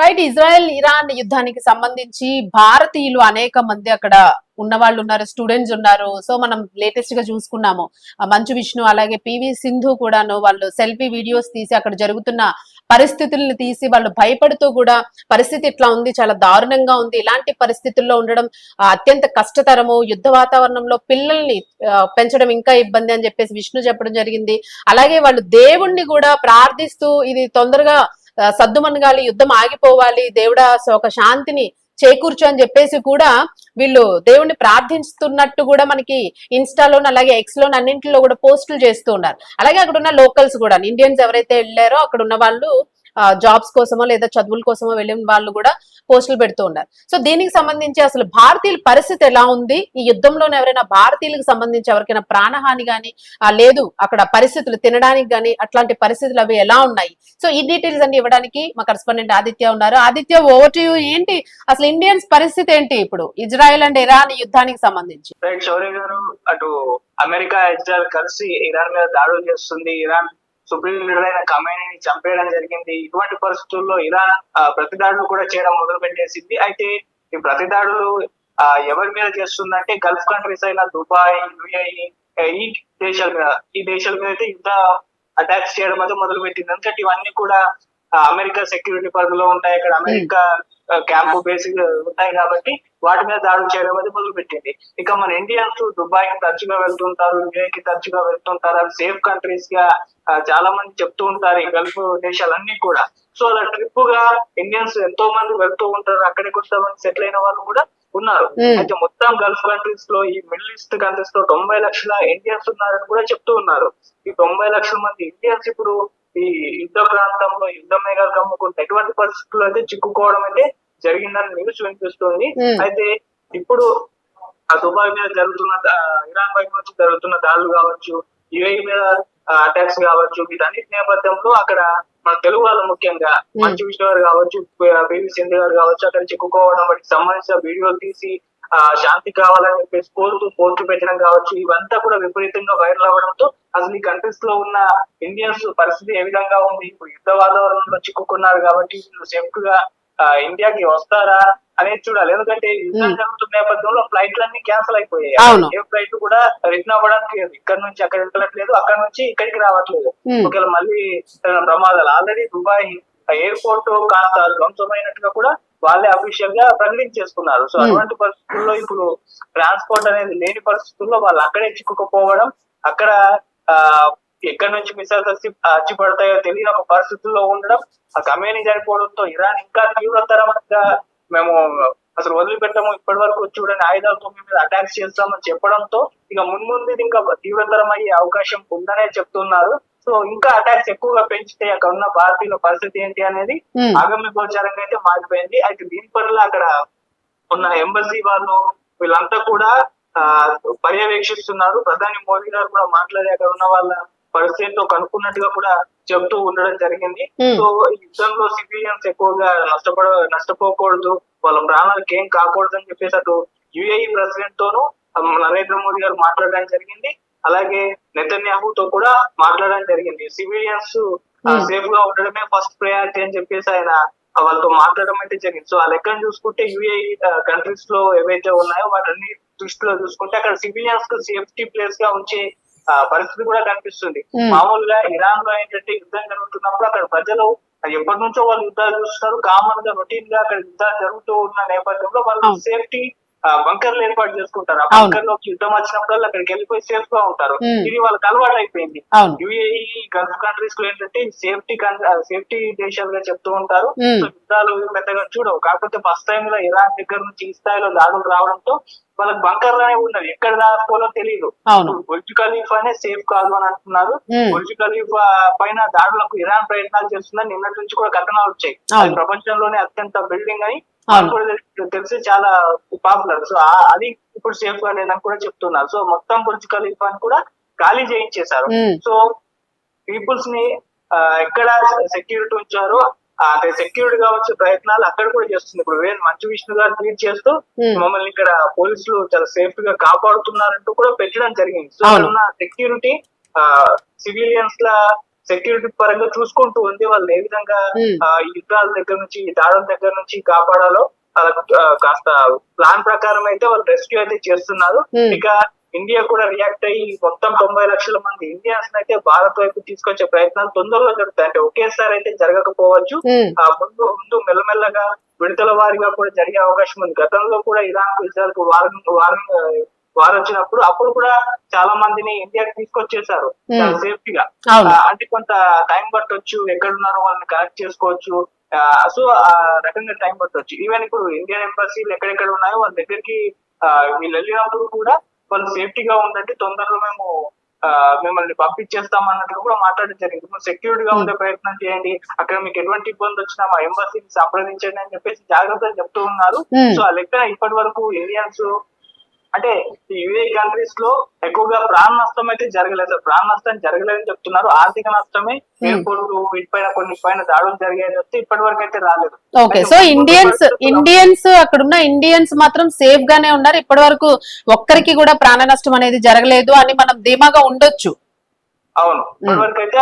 Right. Israel Iran యుద్ధానికి సంబంధించి భారతీయులు అనేక మంది అక్కడ ఉన్న వాళ్ళు ఉన్నారు, స్టూడెంట్స్ ఉన్నారు. సో మనం లేటెస్ట్ గా చూసుకున్నాము. మంచు విష్ణు అలాగే పివి సింధు కూడాను వాళ్ళు సెల్ఫీ వీడియోస్ తీసి అక్కడ జరుగుతున్న పరిస్థితుల్ని తీసి వాళ్ళు భయపడుతూ కూడా పరిస్థితి ఇట్లా ఉంది, చాలా దారుణంగా ఉంది, ఇలాంటి పరిస్థితుల్లో ఉండడం అత్యంత కష్టతరము, యుద్ధ వాతావరణంలో పిల్లల్ని పెంచడం ఇంకా ఇబ్బంది అని చెప్పేసి విష్ణు చెప్పడం జరిగింది. అలాగే వాళ్ళు దేవుణ్ణి కూడా ప్రార్థిస్తూ ఇది తొందరగా సద్దుమణగాలి, యుద్ధం ఆగిపోవాలి, దేవుడా ఒక శాంతిని చేకూర్చు అని చెప్పేసి కూడా వీళ్ళు దేవుణ్ణి ప్రార్థిస్తున్నట్టు కూడా మనకి ఇన్స్టాలోను అలాగే ఎక్స్ లోను అన్నింటిలో కూడా పోస్టులు చేస్తూ ఉన్నారు. అలాగే అక్కడ ఉన్న లోకల్స్ కూడా ఇండియన్స్ ఎవరైతే వెళ్ళారో అక్కడ ఉన్న వాళ్ళు జాబ్స్ కోసమో లేదా చదువుల కోసమో వెళ్ళిన వాళ్ళు కూడా పోస్టులు పెడుతూ ఉన్నారు. సో దీనికి సంబంధించి అసలు భారతీయుల పరిస్థితి ఎలా ఉంది, ఈ యుద్ధంలోనే ఎవరైనా భారతీయులకు సంబంధించి ఎవరికైనా ప్రాణహాని గాని లేదు అక్కడ పరిస్థితులు తినడానికి గాని అట్లాంటి పరిస్థితులు అవి ఎలా ఉన్నాయి? సో ఈ డీటెయిల్స్ అన్ని ఇవ్వడానికి మా కరెస్పాండెంట్ ఆదిత్య ఉన్నారు. Aditya, over to you. ఏంటి అసలు ఇండియన్స్ పరిస్థితి ఏంటి ఇప్పుడు ఇజ్రాయెల్ అండ్ ఇరాన్ యుద్ధానికి సంబంధించి? రైట్ శౌర్య గారు, అటు అమెరికా ఇజ్రాయెల్ కలిసి ఇరాన్ మీద దాడులు చేస్తుంది. ఇరాన్ సుప్రీం లీడర్ అయిన ఖమేనీని చంపేయడం జరిగింది. ఇటువంటి పరిస్థితుల్లో ఇరాన్ ప్రతి దాడులు కూడా చేయడం మొదలు పెట్టేసింది. అయితే ఈ ప్రతి దాడులు ఎవరి మీద చేస్తుందంటే గల్ఫ్ కంట్రీస్ అయిన దుబాయ్, యుఏఈ, ఈ దేశాల మీద అయితే యుద్ధ అటాక్స్ చేయడం అయితే మొదలు పెట్టింది. ఎందుకంటే ఇవన్నీ కూడా అమెరికా సెక్యూరిటీ పరిధిలో ఉంటాయి. ఇక్కడ అమెరికా క్యాంపు బేసిక్ ఉంటాయి కాబట్టి వాటి మీద దాడులు చేయడం అనేది మొదలు పెట్టింది. ఇక మన ఇండియన్స్ దుబాయ్ కి తరచుగా వెళ్తుంటారు, యుఏకి తరచుగా వెళ్తుంటారు. అవి సేఫ్ కంట్రీస్ గా చాలా మంది చెప్తూ ఉంటారు ఈ గల్ఫ్ దేశాలన్నీ కూడా. సో అలా ట్రిప్ గా ఇండియన్స్ ఎంతో మంది వెళ్తూ ఉంటారు. అక్కడికి కొంతమంది సెటిల్ అయిన వాళ్ళు కూడా ఉన్నారు. అయితే మొత్తం గల్ఫ్ కంట్రీస్ లో ఈ మిడిల్ ఈస్ట్ కంట్రీస్ లో 90 లక్షల ఇండియన్స్ ఉన్నారని కూడా చెప్తూ ఉన్నారు. ఈ 90 లక్షల మంది ఇండియన్స్ ఇప్పుడు ఈ యుద్ధ ప్రాంతంలో యుద్ధ మేఘాలు కమ్ముకుంటే ఎటువంటి పరిస్థితుల్లో అయితే చిక్కుకోవడం అయితే జరిగిందని న్యూస్ వినిపిస్తుంది. అయితే ఇప్పుడు ఆ దుబాయ్ మీద జరుగుతున్న ఇరాన్ వైపు నుంచి జరుగుతున్న దాడులు కావచ్చు, యుఏఈ మీద అటాక్స్ కావచ్చు, వీటన్నిటి నేపథ్యంలో అక్కడ మన తెలుగు వాళ్ళు ముఖ్యంగా మంచు విష్ణు గారు కావచ్చు, పివి సింధు గారు కావచ్చు, అక్కడ చిక్కుకోవడం వాటికి సంబంధించిన వీడియోలు తీసి శాంతి కావాలని చెప్పేసి పోస్టు పెట్టడం కావచ్చు, ఇవంతా కూడా విపరీతంగా వైరల్ అవ్వడంతో అసలు ఈ కంట్రీస్ లో ఉన్న ఇండియన్స్ పరిస్థితి ఏ విధంగా ఉంది, ఇప్పుడు యుద్ధ వాతావరణంలో చిక్కుకున్నారు కాబట్టి వీళ్ళు సేఫ్ గా ఇండియాకి వస్తారా అనేది చూడాలి. ఎందుకంటే యుద్ధం జరుగుతున్న నేపథ్యంలో ఫ్లైట్లన్నీ క్యాన్సిల్ అయిపోయాయి. ఏ ఫ్లైట్ కూడా రిటర్న్ అవ్వడానికి లేదు. ఇక్కడ నుంచి అక్కడ వెళ్ళట్లేదు, అక్కడ నుంచి ఇక్కడికి రావట్లేదు. ఒకవేళ మళ్ళీ ప్రమాదాలు ఆల్రెడీ దుబాయ్ ఎయిర్పోర్ట్ కాస్త ధ్వంసమైనట్టుగా కూడా వాళ్ళే అఫీషియల్ గా ప్రకటించేసుకున్నారు. సో అటువంటి పరిస్థితుల్లో ఇప్పుడు ట్రాన్స్పోర్ట్ అనేది లేని పరిస్థితుల్లో వాళ్ళు అక్కడే చిక్కుకుపోవడం, అక్కడ ఎక్కడి నుంచి మిసైల్స్ వచ్చి పడతాయో తెలియని ఒక పరిస్థితుల్లో ఉండడం, ఆ ఖమేనీ చనిపోవడంతో ఇరాన్ ఇంకా తీవ్రతరంగా మేము అసలు వదిలిపెట్టము, ఇప్పటి వరకు చూడని ఆయుధాలతో మీద అటాక్స్ చేస్తామని చెప్పడంతో ఇక ముందు ఇంకా తీవ్రతరం అయ్యే అవకాశం ఉందనే చెప్తున్నారు. సో ఇంకా అటాక్స్ ఎక్కువగా పెంచితే అక్కడ ఉన్న భారతీయుల పరిస్థితి ఏంటి అనేది ఆగమ్య గోచారంగా అయితే మారిపోయింది. అయితే దీని పట్ల అక్కడ ఉన్న ఎంబసీ వాళ్ళు వీళ్ళంతా కూడా పర్యవేక్షిస్తున్నారు. ప్రధాని మోదీ గారు కూడా మాట్లాడి అక్కడ ఉన్న వాళ్ళ పరిస్థితితో కనుక్కున్నట్టుగా కూడా చెబుతూ ఉండడం జరిగింది. సో ఈ యుద్ధంలో సివిలియన్స్ ఎక్కువగా నష్టపోకూడదు, వాళ్ళ ప్రాణాలకు ఏం కాకూడదు అని చెప్పేసి అటు యుఏఈ ప్రెసిడెంట్ తోనూ నరేంద్ర మోదీ గారు మాట్లాడడం జరిగింది. అలాగే నెతన్యాహుతో కూడా మాట్లాడడం జరిగింది. సివిలియన్స్ సేఫ్ గా ఉండడమే ఫస్ట్ ప్రయారిటీ అని చెప్పేసి ఆయన వాళ్ళతో మాట్లాడడం అయితే జరిగింది. సో ఆ లెక్కను చూసుకుంటే యుఏఈ కంట్రీస్ లో ఏవైతే ఉన్నాయో వాటన్ని దృష్టిలో చూసుకుంటే అక్కడ సివిలియన్స్ కు సేఫ్టీ ప్లేస్ గా ఉంచే పరిస్థితి కూడా కనిపిస్తుంది. మామూలుగా ఇరాన్ లో ఏంటంటే యుద్ధం జరుగుతున్నప్పుడు అక్కడ ప్రజలు ఎప్పటి నుంచో వాళ్ళు యుద్ధాలు చూస్తున్నారు. కామన్ గా రొటీన్ గా అక్కడ యుద్ధాలు జరుగుతూ ఉన్న నేపథ్యంలో వాళ్ళు సేఫ్టీ బంకర్లు ఏర్పాటు చేసుకుంటారు. ఆ బంకర్ లోకి యుద్ధం వచ్చినప్పుడు అక్కడికి వెళ్ళిపోయి సేఫ్ గా ఉంటారు. ఇది వాళ్ళకి అలవాటు అయిపోయింది. యుఏఈ గల్ఫ్ కంట్రీస్ లో ఏంటంటే సేఫ్టీ దేశాలుగా చెప్తూ ఉంటారు. సో యుద్ధాలు పెద్దగా చూడవు. కాకపోతే ఫస్ట్ టైం లో ఇరాన్ దగ్గర నుంచి ఈ స్థాయిలో దాడులు రావడంతో వాళ్ళకి బంకర్ లోనే ఉన్నది, ఎక్కడ దాచుకోవాలో తెలియదు. బుర్జ్ ఖలీఫా అనే సేఫ్ కాదు అని అంటున్నారు. బుర్జ్ ఖలీఫా పైన దాడులకు ఇరాన్ ప్రయత్నాలు చేస్తుందని నిన్నటి నుంచి కూడా కథనాలు వచ్చాయి. అది ప్రపంచంలోనే అత్యంత బిల్డింగ్ అని తెలిసి చాలా పాపులర్. సో అది ఇప్పుడు సేఫ్ గా లేదని కూడా చెప్తున్నారు. సో మొత్తం బుర్జ్ ఖలీఫాని కూడా ఖాళీ చేయించేశారు. సో పీపుల్స్ ని ఎక్కడ సెక్యూరిటీ ఉంచారో అంటే సెక్యూరిటీ గా వచ్చే ప్రయత్నాలు అక్కడ కూడా చేస్తుంది. ఇప్పుడు మంచు విష్ణు గారు ట్వీట్ చేస్తూ మమ్మల్ని ఇక్కడ పోలీసులు చాలా సేఫ్ గా కాపాడుతున్నారంటూ కూడా పెట్టడం జరిగింది. సో ఉన్న సెక్యూరిటీ సివిలియన్స్ ల సెక్యూరిటీ పరంగా చూసుకుంటూ ఉంది. వాళ్ళు ఏ విధంగా ఉమ్, ఈ యుద్ధాల దగ్గర నుంచి, ఈ దాడుల దగ్గర నుంచి కాపాడాలో కాస్త ప్లాన్ ప్రకారం అయితే వాళ్ళు రెస్క్యూ అయితే చేస్తున్నారు. ఉమ్, ఇక ఇండియా కూడా రియాక్ట్ అయ్యి మొత్తం 90 లక్షల మంది ఇండియన్స్ అయితే భారత్ వైపు తీసుకొచ్చే ప్రయత్నాలు తొందరలో జరుగుతాయి. అంటే ఒకేసారి అయితే జరగకపోవచ్చు. ఉమ్, ముందు ముందు మెల్లమెల్లగా విడతల వారిగా కూడా జరిగే అవకాశం ఉంది. గతంలో కూడా ఇరాన్ ఇజ్రాయల్ కు వార్ వచ్చినప్పుడు అప్పుడు కూడా చాలా మందిని ఇండియాకి తీసుకొచ్చేసారు చాలా సేఫ్టీగా. అవును, అంటే కొంత టైం పట్టొచ్చు, ఎక్కడున్నారో వాళ్ళని కనెక్ట్ చేసుకోవచ్చు. సో ఆ రకంగా టైం పట్టొచ్చు. ఈవెన్ ఇప్పుడు ఇండియన్ ఎంబసీలు ఎక్కడెక్కడ ఉన్నాయో వాళ్ళ దగ్గరికి వీళ్ళు వెళ్ళినప్పుడు కూడా వాళ్ళు సేఫ్టీగా ఉండండి, తొందరలో మేము మిమ్మల్ని పంపించేస్తాం అన్నట్టు కూడా మాట్లాడడం జరిగింది. సెక్యూరిటీగా ఉండే ప్రయత్నం చేయండి, అక్కడ మీకు ఎటువంటి ఇబ్బంది వచ్చినా మా ఎంబసీని సంప్రదించండి అని చెప్పేసి జాగ్రత్తలు చెప్తూ ఉన్నారు. ఉమ్, సో ఆ లెక్క ఇప్పటి వరకు ఇండియన్స్ అంటే యుఏ కంట్రీస్ లో ఎక్కువగా ప్రాణ నష్టం అయితే జరగలేదు. ప్రాణ నష్టం జరగలేదని చెప్తున్నారు. ఆర్థిక నష్టమే ఎయిర్పోర్ట్ వీటిపైన కొన్ని పైన దాడులు జరిగాయని చెప్తే ఇప్పటి వరకు అయితే రాలేదు. ఓకే. సో ఇండియన్స్ అక్కడున్న ఇండియన్స్ మాత్రం సేఫ్ గానే ఉన్నారు. ఇప్పటి వరకు ఒక్కరికి కూడా ప్రాణ నష్టం అనేది జరగలేదు అని మనం ధీమాగా ఉండొచ్చు. అవును, ఇప్పటి వరకు అయితే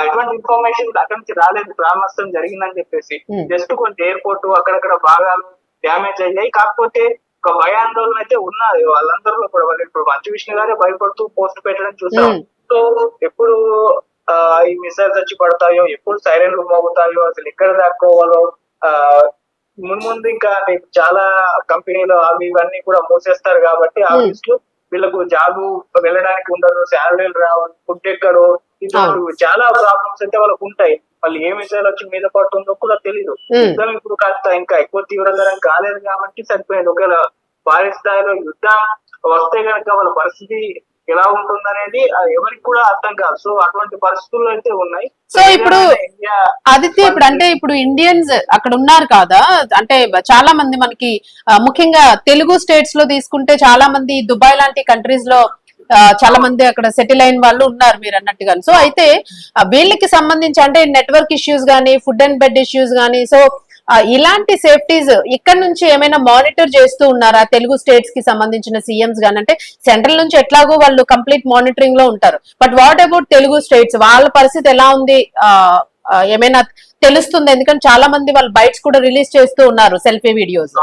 ఎటువంటి ఇన్ఫర్మేషన్ అక్కడి నుంచి రాలేదు ప్రాణ నష్టం జరిగిందని చెప్పేసి. జస్ట్ కొంచెం ఎయిర్పోర్ట్ అక్కడక్కడ భాగాలు డ్యామేజ్ అయ్యాయి. కాకపోతే ఒక భయాందోళన అయితే ఉన్నది వాళ్ళందరిలో కూడా. వాళ్ళు ఇప్పుడు మంచు విష్ణు గారే భయపడుతూ పోస్ట్ పెట్టడం చూసాం. సో ఎప్పుడు ఈ మిసైల్స్ వచ్చి పడతాయో, ఎప్పుడు సైరన్లు మోగుతాయో, అసలు ఎక్కడ దాక్కోవాలో, ముందు ఇంకా చాలా కంపెనీలు అవి ఇవన్నీ కూడా మూసేస్తారు కాబట్టి ఆఫీసులు వీళ్ళకు జాబు వెళ్ళడానికి ఉండదు, శాలరీలు రావు, ఫుడ్ ఎక్కడు, చాలా ప్రాబ్లమ్స్ అయితే వాళ్ళకు ఉంటాయి. వాళ్ళు ఏ మిసైల్ వచ్చి మీద పడుతుందో కూడా తెలీదు. యుద్ధం ఇప్పుడు కాస్త ఇంకా ఎక్కువ తీవ్రతరం కాలేదు కాబట్టి సరిపోయింది. ఒకవేళ భారీ స్థాయిలో యుద్ధం వస్తే కనుక వాళ్ళ పరిస్థితి ఎలా ఉంటుందనేది ఎవరికి కూడా అర్థం కాదు. సో అటువంటి పరిస్థితుల్లో అయితే ఉన్నాయి. సో ఇప్పుడు ఆదిత్య, ఇప్పుడు అంటే ఇప్పుడు ఇండియన్స్ అక్కడ ఉన్నారు కదా, అంటే చాలా మంది మనకి ముఖ్యంగా తెలుగు స్టేట్స్ లో తీసుకుంటే చాలా మంది దుబాయ్ లాంటి కంట్రీస్ లో చాలా మంది అక్కడ సెటిల్ అయిన వాళ్ళు ఉన్నారు మీరు అన్నట్టుగా. సో అయితే వీళ్ళకి సంబంధించి అంటే నెట్వర్క్ ఇష్యూస్ గానీ, ఫుడ్ అండ్ బెడ్ ఇష్యూస్ గానీ, సో ఇలాంటి సేఫ్టీస్ ఇక్కడ నుంచి ఏమైనా మానిటర్ చేస్తూ ఉన్నారా తెలుగు స్టేట్స్ కి సంబంధించిన సీఎంస్ గానీ? అంటే సెంట్రల్ నుంచి ఎట్లాగో వాళ్ళు కంప్లీట్ మానిటరింగ్ లో ఉంటారు, but what about Telugu states, వాళ్ళ పరిస్థితి ఎలా ఉంది ఏమైనా తెలుస్తుంది? ఎందుకంటే చాలా మంది వాళ్ళు బైట్స్ కూడా రిలీజ్ చేస్తూ ఉన్నారు, సెల్ఫీ వీడియోస్.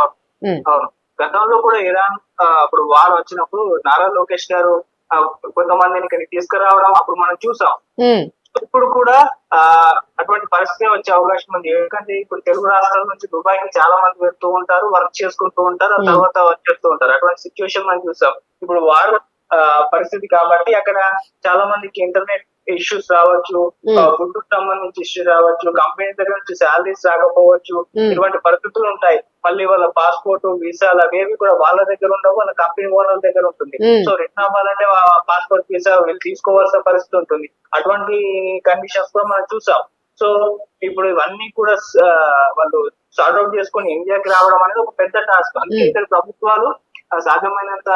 గతంలో కూడా ఇరాన్ అప్పుడు వార్ వచ్చినప్పుడు నారా లోకేష్ గారు కొంతమందిని ఇక్కడికి తీసుకురావడం అప్పుడు మనం చూసాం. ఇప్పుడు కూడా అటువంటి పరిస్థితి వచ్చే అవకాశం ఉంది. ఎందుకంటే ఇప్పుడు తెలుగు రాష్ట్రాల నుంచి దుబాయ్ కి చాలా మంది వెళ్తూ ఉంటారు, వర్క్ చేసుకుంటూ ఉంటారు, ఆ తర్వాత వచ్చేస్తూ ఉంటారు. అటువంటి సిచ్యువేషన్ మనం చూసాం. ఇప్పుడు వార్ పరిస్థితి కాబట్టి అక్కడ చాలా మందికి ఇంటర్నెట్ ఇష్యూస్ రావచ్చు, ఫుడ్ సంబంధించి ఇష్యూస్ రావచ్చు, కంపెనీ దగ్గర నుంచి శాలరీస్ రాకపోవచ్చు, ఇటువంటి పరిస్థితులు ఉంటాయి. మళ్ళీ వాళ్ళ పాస్పోర్ట్, వీసాలు అవేవి కూడా వాళ్ళ దగ్గర ఉండవు, వాళ్ళ కంపెనీ ఓనర్ దగ్గర ఉంటుంది. సో రిటర్న్ అవ్వాలంటే పాస్పోర్ట్, వీసా వీళ్ళు తీసుకోవాల్సిన పరిస్థితి ఉంటుంది. అటువంటి కండిషన్స్ కూడా మనం చూసాం. సో ఇప్పుడు ఇవన్నీ కూడా వాళ్ళు సార్ట్ అవుట్ చేసుకుని ఇండియాకి రావడం అనేది ఒక పెద్ద టాస్క్. అందుకే ఇతర ప్రభుత్వాలు సాధ్యమైనంత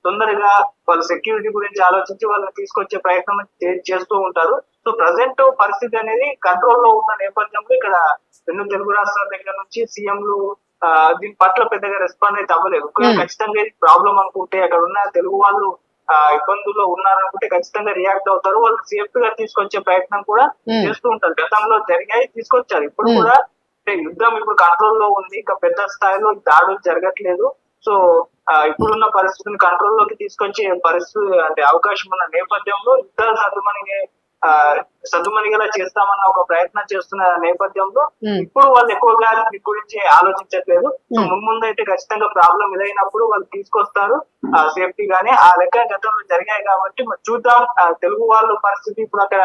తొందరగా వాళ్ళ సెక్యూరిటీ గురించి ఆలోచించి వాళ్ళని తీసుకొచ్చే ప్రయత్నం చేస్తూ ఉంటారు. సో ప్రజెంట్ పరిస్థితి అనేది కంట్రోల్ లో ఉన్న నేపథ్యంలో ఇక్కడ రెండు తెలుగు రాష్ట్రాల దగ్గర నుంచి సీఎంలు దీని పట్ల పెద్దగా రెస్పాండ్ అయితే అవ్వలేదు. ఖచ్చితంగా ప్రాబ్లం అనుకుంటే అక్కడ ఉన్న తెలుగు వాళ్ళు ఇబ్బందుల్లో ఉన్నారనుకుంటే ఖచ్చితంగా రియాక్ట్ అవుతారు. వాళ్ళు సేఫ్ గా తీసుకొచ్చే ప్రయత్నం కూడా చేస్తూ ఉంటారు. గతంలో జరిగాయి, తీసుకొచ్చారు. ఇప్పుడు కూడా యుద్ధం ఇప్పుడు కంట్రోల్ లో ఉంది, ఇంకా పెద్ద స్థాయిలో దాడులు జరగట్లేదు. సో ఇప్పుడున్న పరిస్థితిని కంట్రోల్ లోకి తీసుకొచ్చే పరిస్థితి అంటే అవకాశం ఉన్న నేపథ్యంలో యుద్ధాలు సద్దుమణిగేలా చేస్తామన్న ఒక ప్రయత్నం చేస్తున్న నేపథ్యంలో ఇప్పుడు వాళ్ళు ఎక్కువగా దీని గురించి ఆలోచించట్లేదు. సో ముందు అయితే ఖచ్చితంగా ప్రాబ్లం ఎదురైనప్పుడు వాళ్ళు తీసుకొస్తారు సేఫ్టీ గానీ. ఆ లెక్క గతంలో జరిగాయి కాబట్టి మరి చూద్దాం తెలుగు వాళ్ళ పరిస్థితి ఇప్పుడు అక్కడ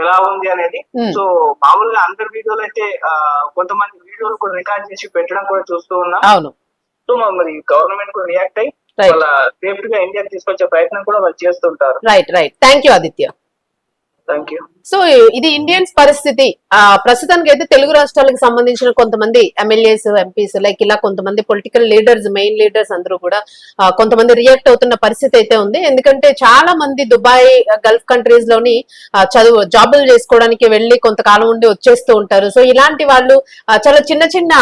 ఎలా ఉంది అనేది. సో మామూలుగా అందరి వీడియోలు అయితే కొంతమంది వీడియోలు కూడా రికార్డ్ చేసి పెట్టడం కూడా చూస్తూ ఉన్నాం. సో మరి గవర్నమెంట్ కూడా రియాక్ట్ అయ్యి వాళ్ళ సేఫ్టీ గా ఇండియాకి తీసుకొచ్చే ప్రయత్నం కూడా వాళ్ళు చేస్తుంటారు. Right. Thank you Aditya. Thank you. So ఇది ఇండియన్స్ పరిస్థితి. ప్రస్తుతానికి అయితే తెలుగు రాష్ట్రాలకు సంబంధించిన కొంతమంది ఎమ్మెల్యేస్, ఎంపీస్, లైక్ ఇలా కొంతమంది పొలిటికల్ లీడర్స్, మెయిన్ లీడర్స్ అందరూ కూడా కొంతమంది రియాక్ట్ అవుతున్న పరిస్థితి అయితే ఉంది. ఎందుకంటే చాలా మంది దుబాయ్, గల్ఫ్ కంట్రీస్ లోని జాబులు చేసుకోవడానికి వెళ్లి కొంతకాలం ఉండి వచ్చేస్తూ ఉంటారు. సో ఇలాంటి వాళ్ళు చాలా చిన్న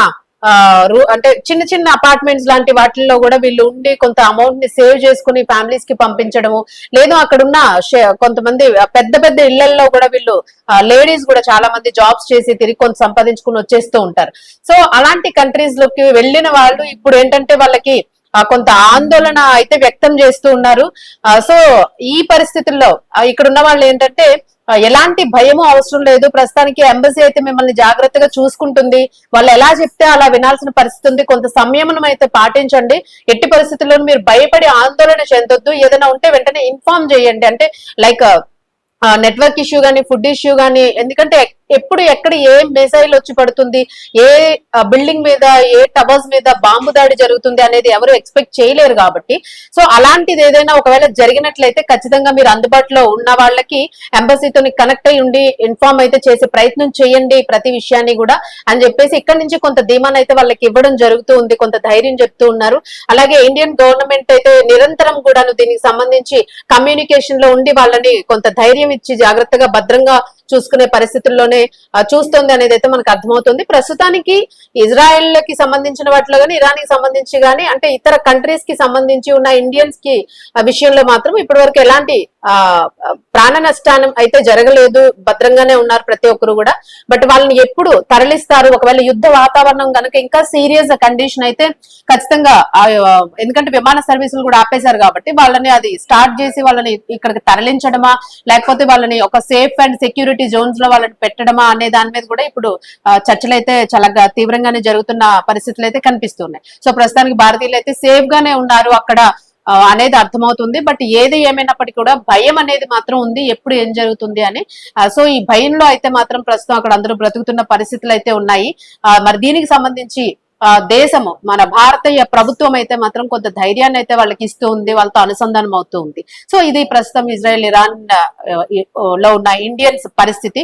అంటే చిన్న చిన్న అపార్ట్మెంట్స్ లాంటి వాటిల్లో కూడా వీళ్ళు ఉండి కొంత అమౌంట్ ని సేవ్ చేసుకుని ఫ్యామిలీస్ కి పంపించడము, లేదు అక్కడున్న కొంతమంది పెద్ద పెద్ద ఇళ్లలో కూడా వీళ్ళు లేడీస్ కూడా చాలా మంది జాబ్స్ చేసి తిరిగి కొంత సంపాదించుకుని వచ్చేస్తూ ఉంటారు. సో అలాంటి కంట్రీస్ లోకి వెళ్ళిన వాళ్ళు ఇప్పుడు ఏంటంటే వాళ్ళకి కొంత ఆందోళన అయితే వ్యక్తం చేస్తూ ఉన్నారు. సో ఈ పరిస్థితుల్లో ఇక్కడ ఉన్న వాళ్ళు ఏంటంటే ఎలాంటి భయము అవసరం లేదు, ప్రస్తుతానికి ఎంబసీ అయితే మిమ్మల్ని జాగ్రత్తగా చూసుకుంటుంది, వాళ్ళు ఎలా చెప్తే అలా వినాల్సిన పరిస్థితి ఉంది, కొంత సంయమనం అయితే పాటించండి, ఎట్టి పరిస్థితుల్లో మీరు భయపడి ఆందోళన చెందొద్దు, ఏదైనా ఉంటే వెంటనే ఇన్ఫార్మ్ చేయండి. అంటే లైక్ నెట్వర్క్ ఇష్యూ గానీ, ఫుడ్ ఇష్యూ గానీ, ఎందుకంటే ఎప్పుడు ఎక్కడ ఏ మిసైల్ వచ్చి పడుతుంది, ఏ బిల్డింగ్ మీద ఏ టవర్స్ మీద బాంబు దాడి జరుగుతుంది అనేది ఎవరు ఎక్స్పెక్ట్ చేయలేరు కాబట్టి, సో అలాంటిది ఏదైనా ఒకవేళ జరిగినట్లయితే ఖచ్చితంగా మీరు అందుబాటులో ఉన్న వాళ్ళకి ఎంబసీతో కనెక్ట్ అయి ఉండి ఇన్ఫార్మ్ అయితే చేసే ప్రయత్నం చేయండి ప్రతి విషయాన్ని కూడా అని చెప్పేసి ఇక్కడ నుంచి కొంత ధీమాన్ అయితే వాళ్ళకి ఇవ్వడం జరుగుతూ ఉంది, కొంత ధైర్యం చెప్తూ ఉన్నారు. అలాగే ఇండియన్ గవర్నమెంట్ అయితే నిరంతరం కూడాను దీనికి సంబంధించి కమ్యూనికేషన్ లో ఉండి వాళ్ళని కొంత ధైర్యం ఇచ్చి జాగ్రత్తగా భద్రంగా చూసుకునే పరిస్థితుల్లోనే చూస్తుంది అనేది అయితే మనకు అర్థమవుతుంది. ప్రస్తుతానికి ఇజ్రాయెల్ కి సంబంధించిన వాటిలో గానీ, ఇరాన్ కి సంబంధించి గానీ, అంటే ఇతర కంట్రీస్ కి సంబంధించి ఉన్న ఇండియన్స్ కి విషయంలో మాత్రం ఇప్పటి వరకు ఎలాంటి ప్రాణ నష్టానం అయితే జరగలేదు, భద్రంగానే ఉన్నారు ప్రతి ఒక్కరు కూడా. బట్ వాళ్ళని ఎప్పుడు తరలిస్తారు, ఒకవేళ యుద్ధ వాతావరణం కనుక ఇంకా సీరియస్ కండిషన్ అయితే ఖచ్చితంగా ఎందుకంటే విమాన సర్వీసులు కూడా ఆపేశారు కాబట్టి వాళ్ళని అది స్టార్ట్ చేసి వాళ్ళని ఇక్కడికి తరలించడమా, లేకపోతే వాళ్ళని ఒక సేఫ్ అండ్ సెక్యూరిటీ జోన్స్ లో వాళ్ళని పెట్టడమా అనే దాని మీద కూడా ఇప్పుడు చర్చలు అయితే చాలా తీవ్రంగానే జరుగుతున్న పరిస్థితులు అయితే కనిపిస్తున్నాయి. సో ప్రస్తుతానికి భారతీయులు అయితే సేఫ్ గానే ఉన్నారు అక్కడ అనేది అర్థమవుతుంది. బట్ ఏది ఏమైనప్పటికీ కూడా భయం అనేది మాత్రం ఉంది, ఎప్పుడు ఏం జరుగుతుంది అని. సో ఈ భయంలో అయితే మాత్రం ప్రస్తుతం అక్కడ అందరూ బ్రతుకుతున్న పరిస్థితులు అయితే ఉన్నాయి. మరి దీనికి సంబంధించి దేశము మన భారతీయ ప్రభుత్వం అయితే మాత్రం కొంత ధైర్యాన్ని అయితే వాళ్ళకి ఇస్తూ ఉంది, వాళ్ళతో అనుసంధానం అవుతూ ఉంది. సో ఇది ప్రస్తుతం ఇజ్రాయెల్ ఇరాన్ లో ఉన్న ఇండియన్స్ పరిస్థితి.